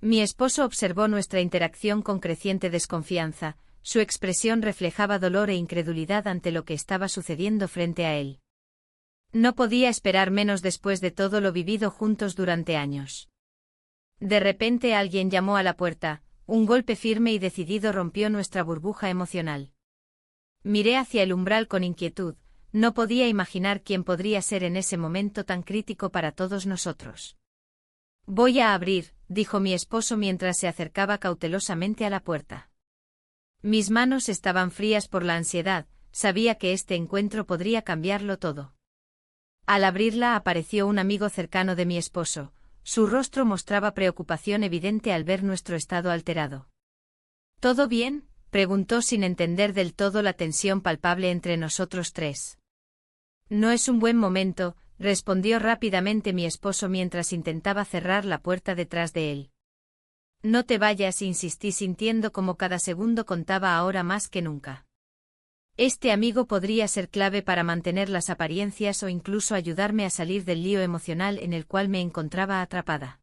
Speaker 1: Mi esposo observó nuestra interacción con creciente desconfianza, su expresión reflejaba dolor e incredulidad ante lo que estaba sucediendo frente a él. No podía esperar menos después de todo lo vivido juntos durante años. De repente alguien llamó a la puerta, un golpe firme y decidido rompió nuestra burbuja emocional. Miré hacia el umbral con inquietud, no podía imaginar quién podría ser en ese momento tan crítico para todos nosotros. «Voy a abrir», dijo mi esposo mientras se acercaba cautelosamente a la puerta. Mis manos estaban frías por la ansiedad, sabía que este encuentro podría cambiarlo todo. Al abrirla apareció un amigo cercano de mi esposo, su rostro mostraba preocupación evidente al ver nuestro estado alterado. «¿Todo bien?», preguntó sin entender del todo la tensión palpable entre nosotros tres. «No es un buen momento», respondió rápidamente mi esposo mientras intentaba cerrar la puerta detrás de él. «No te vayas», insistí sintiendo como cada segundo contaba ahora más que nunca. Este amigo podría ser clave para mantener las apariencias o incluso ayudarme a salir del lío emocional en el cual me encontraba atrapada.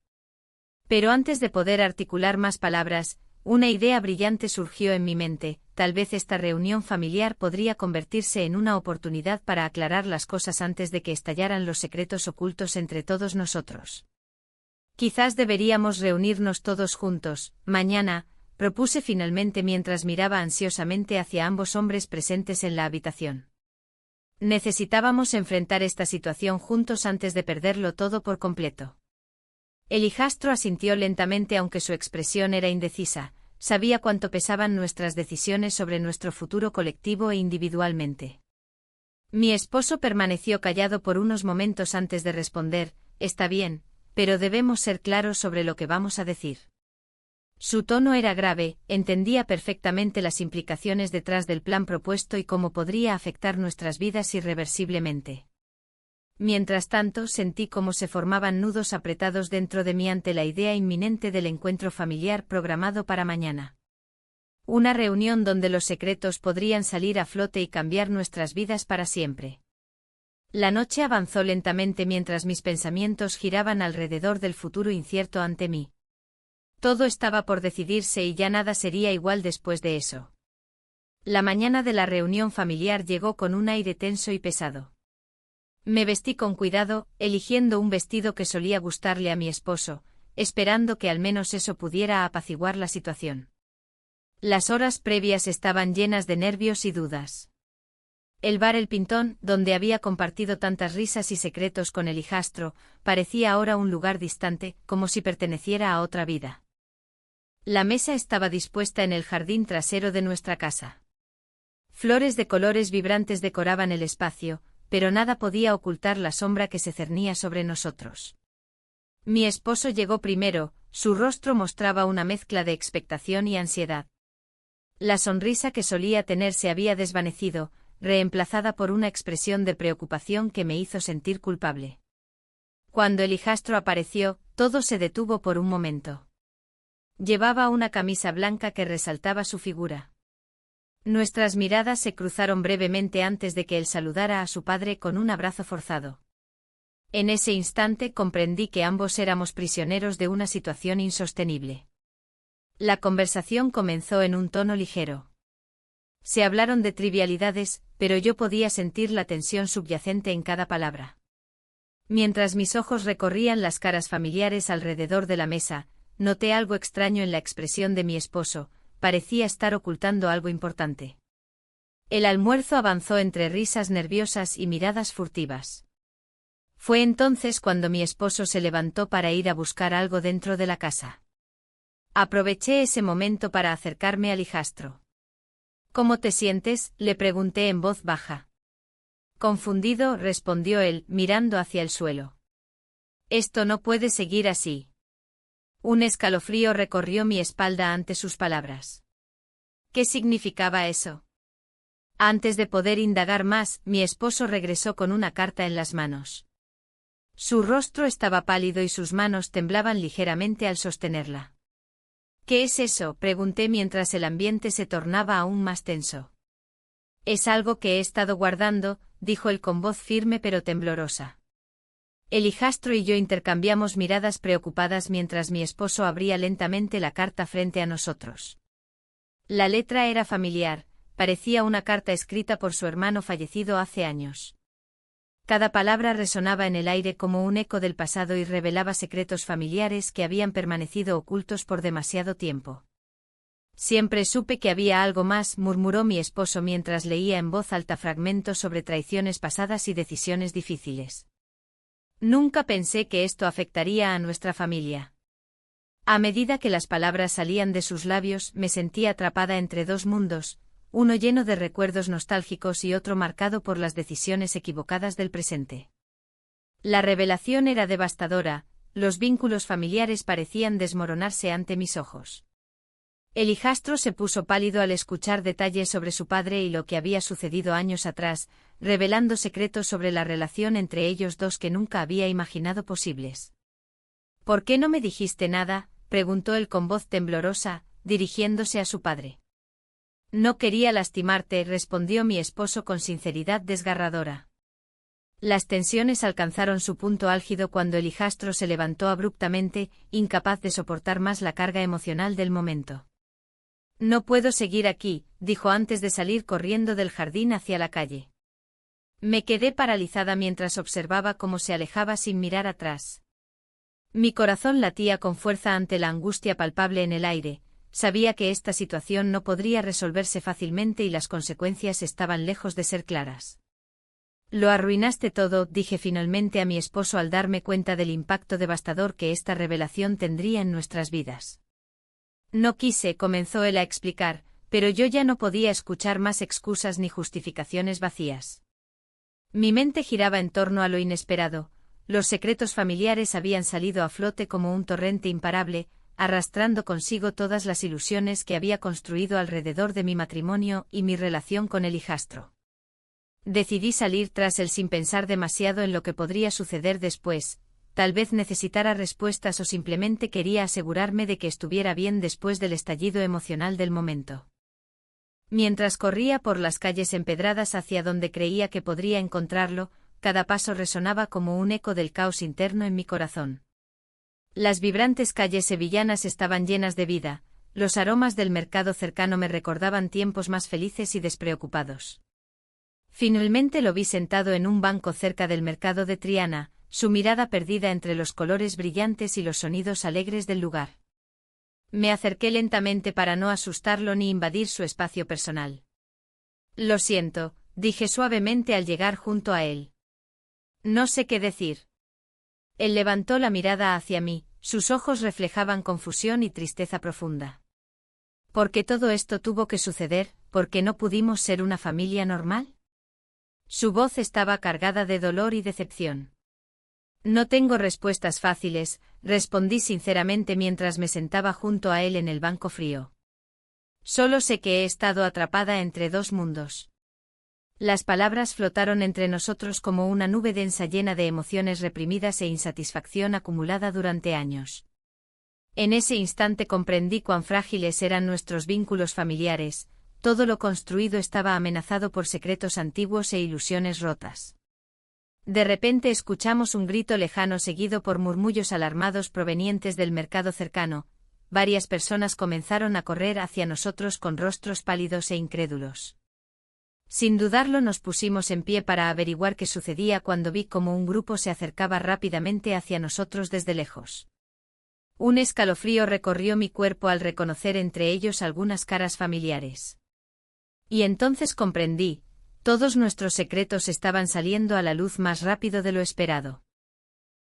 Speaker 1: Pero antes de poder articular más palabras, una idea brillante surgió en mi mente: tal vez esta reunión familiar podría convertirse en una oportunidad para aclarar las cosas antes de que estallaran los secretos ocultos entre todos nosotros. «Quizás deberíamos reunirnos todos juntos, mañana», propuse finalmente mientras miraba ansiosamente hacia ambos hombres presentes en la habitación. Necesitábamos enfrentar esta situación juntos antes de perderlo todo por completo. El hijastro asintió lentamente aunque su expresión era indecisa, sabía cuánto pesaban nuestras decisiones sobre nuestro futuro colectivo e individualmente. Mi esposo permaneció callado por unos momentos antes de responder: «Está bien, pero debemos ser claros sobre lo que vamos a decir». Su tono era grave, entendía perfectamente las implicaciones detrás del plan propuesto y cómo podría afectar nuestras vidas irreversiblemente. Mientras tanto, sentí cómo se formaban nudos apretados dentro de mí ante la idea inminente del encuentro familiar programado para mañana. Una reunión donde los secretos podrían salir a flote y cambiar nuestras vidas para siempre. La noche avanzó lentamente mientras mis pensamientos giraban alrededor del futuro incierto ante mí. Todo estaba por decidirse y ya nada sería igual después de eso. La mañana de la reunión familiar llegó con un aire tenso y pesado. Me vestí con cuidado, eligiendo un vestido que solía gustarle a mi esposo, esperando que al menos eso pudiera apaciguar la situación. Las horas previas estaban llenas de nervios y dudas. El bar El Pintón, donde había compartido tantas risas y secretos con el hijastro, parecía ahora un lugar distante, como si perteneciera a otra vida. La mesa estaba dispuesta en el jardín trasero de nuestra casa. Flores de colores vibrantes decoraban el espacio, pero nada podía ocultar la sombra que se cernía sobre nosotros. Mi esposo llegó primero, su rostro mostraba una mezcla de expectación y ansiedad. La sonrisa que solía tener se había desvanecido, reemplazada por una expresión de preocupación que me hizo sentir culpable. Cuando el hijastro apareció, todo se detuvo por un momento. Llevaba una camisa blanca que resaltaba su figura. Nuestras miradas se cruzaron brevemente antes de que él saludara a su padre con un abrazo forzado. En ese instante comprendí que ambos éramos prisioneros de una situación insostenible. La conversación comenzó en un tono ligero. Se hablaron de trivialidades, pero yo podía sentir la tensión subyacente en cada palabra. Mientras mis ojos recorrían las caras familiares alrededor de la mesa, noté algo extraño en la expresión de mi esposo, parecía estar ocultando algo importante. El almuerzo avanzó entre risas nerviosas y miradas furtivas. Fue entonces cuando mi esposo se levantó para ir a buscar algo dentro de la casa. Aproveché ese momento para acercarme al hijastro. ¿Cómo te sientes?, le pregunté en voz baja. Confundido, respondió él, mirando hacia el suelo. Esto no puede seguir así. Un escalofrío recorrió mi espalda ante sus palabras. ¿Qué significaba eso? Antes de poder indagar más, mi esposo regresó con una carta en las manos. Su rostro estaba pálido y sus manos temblaban ligeramente al sostenerla. ¿Qué es eso?, pregunté mientras el ambiente se tornaba aún más tenso. Es algo que he estado guardando, dijo él con voz firme pero temblorosa. El hijastro y yo intercambiamos miradas preocupadas mientras mi esposo abría lentamente la carta frente a nosotros. La letra era familiar, parecía una carta escrita por su hermano fallecido hace años. Cada palabra resonaba en el aire como un eco del pasado y revelaba secretos familiares que habían permanecido ocultos por demasiado tiempo. Siempre supe que había algo más, murmuró mi esposo mientras leía en voz alta fragmentos sobre traiciones pasadas y decisiones difíciles. Nunca pensé que esto afectaría a nuestra familia. A medida que las palabras salían de sus labios, me sentía atrapada entre dos mundos, uno lleno de recuerdos nostálgicos y otro marcado por las decisiones equivocadas del presente. La revelación era devastadora, los vínculos familiares parecían desmoronarse ante mis ojos. El hijastro se puso pálido al escuchar detalles sobre su padre y lo que había sucedido años atrás, revelando secretos sobre la relación entre ellos dos que nunca había imaginado posibles. ¿Por qué no me dijiste nada?, preguntó él con voz temblorosa, dirigiéndose a su padre. No quería lastimarte, respondió mi esposo con sinceridad desgarradora. Las tensiones alcanzaron su punto álgido cuando el hijastro se levantó abruptamente, incapaz de soportar más la carga emocional del momento. No puedo seguir aquí, dijo antes de salir corriendo del jardín hacia la calle. Me quedé paralizada mientras observaba cómo se alejaba sin mirar atrás. Mi corazón latía con fuerza ante la angustia palpable en el aire, sabía que esta situación no podría resolverse fácilmente y las consecuencias estaban lejos de ser claras. Lo arruinaste todo, dije finalmente a mi esposo al darme cuenta del impacto devastador que esta revelación tendría en nuestras vidas. No quise, comenzó él a explicar, pero yo ya no podía escuchar más excusas ni justificaciones vacías. Mi mente giraba en torno a lo inesperado, los secretos familiares habían salido a flote como un torrente imparable, arrastrando consigo todas las ilusiones que había construido alrededor de mi matrimonio y mi relación con el hijastro. Decidí salir tras él sin pensar demasiado en lo que podría suceder después, tal vez necesitara respuestas o simplemente quería asegurarme de que estuviera bien después del estallido emocional del momento. Mientras corría por las calles empedradas hacia donde creía que podría encontrarlo, cada paso resonaba como un eco del caos interno en mi corazón. Las vibrantes calles sevillanas estaban llenas de vida, los aromas del mercado cercano me recordaban tiempos más felices y despreocupados. Finalmente lo vi sentado en un banco cerca del mercado de Triana, su mirada perdida entre los colores brillantes y los sonidos alegres del lugar. Me acerqué lentamente para no asustarlo ni invadir su espacio personal. «Lo siento», dije suavemente al llegar junto a él. «No sé qué decir». Él levantó la mirada hacia mí, sus ojos reflejaban confusión y tristeza profunda. ¿Por qué todo esto tuvo que suceder? ¿Por qué no pudimos ser una familia normal? Su voz estaba cargada de dolor y decepción. No tengo respuestas fáciles, respondí sinceramente mientras me sentaba junto a él en el banco frío. Solo sé que he estado atrapada entre dos mundos. Las palabras flotaron entre nosotros como una nube densa llena de emociones reprimidas e insatisfacción acumulada durante años. En ese instante comprendí cuán frágiles eran nuestros vínculos familiares, todo lo construido estaba amenazado por secretos antiguos e ilusiones rotas. De repente escuchamos un grito lejano seguido por murmullos alarmados provenientes del mercado cercano. Varias personas comenzaron a correr hacia nosotros con rostros pálidos e incrédulos. Sin dudarlo nos pusimos en pie para averiguar qué sucedía cuando vi cómo un grupo se acercaba rápidamente hacia nosotros desde lejos. Un escalofrío recorrió mi cuerpo al reconocer entre ellos algunas caras familiares. Y entonces comprendí, todos nuestros secretos estaban saliendo a la luz más rápido de lo esperado.